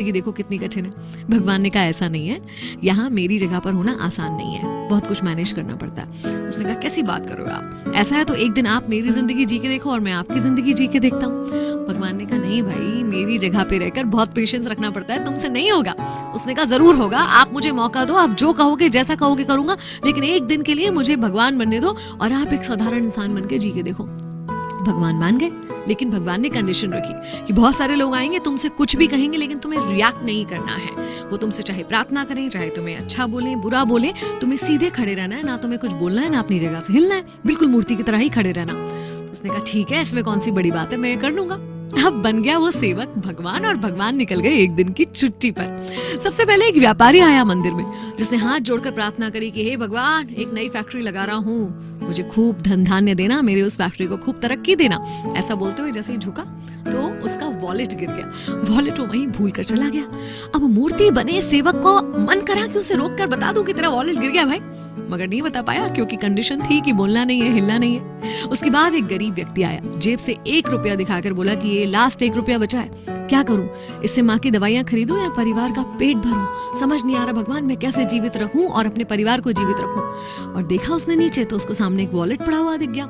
कि देखो कितनी कठिन है। भगवान ने कहा ऐसा नहीं है, यहाँ मेरी जगह पर होना आसान नहीं है, बहुत कुछ मैनेज करना पड़ता है। उसने कहा कैसी बात करोगे आप, ऐसा है तो एक दिन आप मेरी जिंदगी जी के देखो और मैं आपकी जिंदगी जी के देखता हूँ। भगवान ने कहा नहीं भाई, मेरी जगह पे रहकर बहुत पेशेंस रखना पड़ता है, तुमसे नहीं होगा। उसने कहा जरूर होगा, आप मुझे मौका दो, आप जो कहोगे जैसा कहोगे करूंगा, लेकिन एक दिन के लिए मुझे भगवान बनने दो और आप एक साधारण इंसान बन के जी के देखो। भगवान मान गए, लेकिन भगवान ने कंडीशन रखी कि बहुत सारे लोग आएंगे, तुमसे कुछ भी कहेंगे, लेकिन तुम्हें रिएक्ट नहीं करना है। वो तुमसे चाहे प्रार्थना करें, चाहे तुम्हें अच्छा बोले बुरा बोले, तुम्हें सीधे खड़े रहना है, ना तुम्हें कुछ बोलना है, ना अपनी जगह से हिलना है, बिल्कुल मूर्ति की तरह ही खड़े रहना। उसने कहा ठीक है, इसमें कौन सी बड़ी बात है, मैं कर लूंगा। अब बन गया वो सेवक भगवान, और भगवान निकल गए एक दिन की छुट्टी पर। सबसे पहले एक व्यापारी आया मंदिर में, जिसने हाथ जोड़कर प्रार्थना करी कि हे भगवान, एक नई फैक्ट्री लगा रहा हूँ, मुझे खूब धन धान्य देना, मेरे उस फैक्ट्री को खूब तरक्की देना। ऐसा बोलते हुए जैसे ही झुका तो उसका वॉलेट गिर गया, वॉलेट वो वहीं भूल कर चला गया। अब मूर्ति बने सेवक को मन करा कि उसे रोक कर बता दूं कि तेरा वॉलेट गिर गया भाई, मगर नहीं बता पाया क्योंकि कंडीशन थी कि बोलना नहीं है, हिलना नहीं है। उसके बाद एक गरीब व्यक्ति आया, जेब से 1 रुपया दिखाकर बोला कि ये लास्ट 1 रुपया बचा है, क्या करूं, इससे माँ की दवाइयां खरीदूं या परिवार का पेट भरूं, समझ नहीं आ रहा भगवान, मैं कैसे जीवित रहूं और अपने परिवार को जीवित रखूं। और देखा उसने नीचे तो उसको सामने एक वॉलेट पड़ा हुआ दिख गया।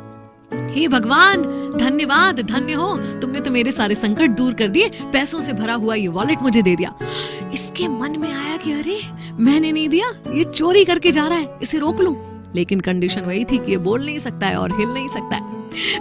हे भगवान, धन्यवाद, धन्य हो, तुमने तो मेरे सारे संकट दूर कर दिए, पैसों से भरा हुआ ये वॉलेट मुझे दे दिया। इसके मन में आया कि अरे मैंने नहीं दिया, ये चोरी करके जा रहा है, इसे रोक लूं। लेकिन कंडीशन वही थी कि ये बोल नहीं सकता है और हिल नहीं सकता है।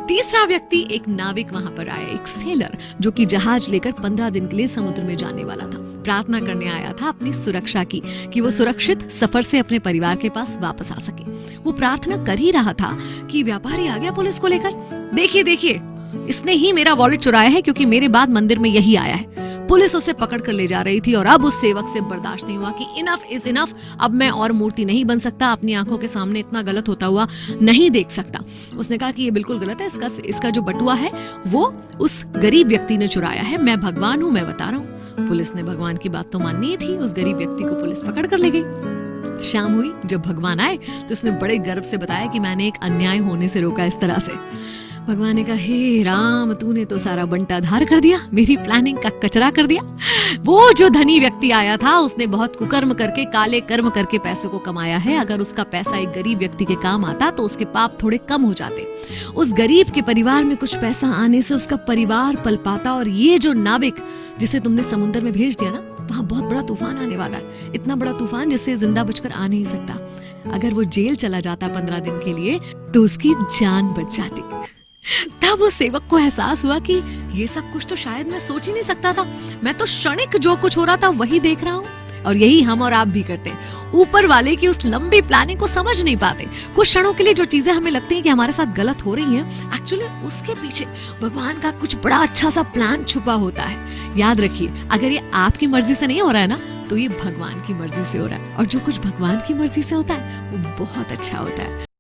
तीसरा व्यक्ति एक नाविक वहां पर आया, एक सेलर, जो कि जहाज लेकर 15 दिन के लिए समुद्र में जाने वाला था। प्रार्थना करने आया था अपनी सुरक्षा की, कि वो सुरक्षित सफर से अपने परिवार के पास वापस आ सके। वो प्रार्थना कर ही रहा था कि व्यापारी आ गया पुलिस को लेकर। देखिए देखिए, इसने ही मेरा वॉलेट चुराया है, क्योंकि मेरे बाद मंदिर में यही आया है। पुलिस उसे पकड़ कर ले जा रही थी और अब उस सेवक से बर्दाश्त नहीं हुआ कि इनफ इज इनफ, अब मैं और मूर्ति नहीं बन सकता, अपनी आंखों के सामने इतना गलत होता हुआ नहीं देख सकता। उसने कहा कि ये बिल्कुल गलत है, इसका जो बटुआ है वो उस गरीब व्यक्ति ने चुराया है, मैं भगवान हूँ, मैं बता रहा हूँ। पुलिस ने भगवान की बात तो माननी ही थी, उस गरीब व्यक्ति को पुलिस पकड़ कर ले गई। शाम हुई, जब भगवान आए तो उसने बड़े गर्व से बताया कि मैंने एक अन्याय होने से रोका इस तरह से। भगवान ने कहा हे राम, तूने तो सारा बंटाधार कर दिया, मेरी प्लानिंग का कचरा कर दिया। वो जो धनी व्यक्ति आया था, उसने बहुत कुकर्म करके, काले कर्म करके पैसे को कमाया है। अगर उसका पैसा एक गरीब व्यक्ति के काम आता तो उसके पाप थोड़े कम हो जाते। उस गरीब के परिवार में कुछ पैसा आने से उसका परिवार पल पाता। और ये जो नाविक जिसे तुमने समुद्र में भेज दिया ना, वहाँ बहुत बड़ा तूफान आने वाला है, इतना बड़ा तूफान जिससे जिंदा बचकर आ नहीं सकता। अगर वो जेल चला जाता 15 दिन के लिए तो उसकी जान बच जाती। तब उस सेवक को एहसास हुआ कि ये सब कुछ तो शायद मैं सोच ही नहीं सकता था, मैं तो क्षणिक जो कुछ हो रहा था वही देख रहा हूँ। और यही हम और आप भी करते हैं, ऊपर वाले की उस लंबी प्लानिंग को समझ नहीं पाते। कुछ क्षणों के लिए जो चीजें हमें लगती हैं कि हमारे साथ गलत हो रही हैं, एक्चुअली उसके पीछे भगवान का कुछ बड़ा अच्छा सा प्लान छुपा होता है। याद रखिए, अगर ये आपकी मर्जी से नहीं हो रहा है ना, तो ये भगवान की मर्जी से हो रहा है, और जो कुछ भगवान की मर्जी से होता है वो बहुत अच्छा होता है।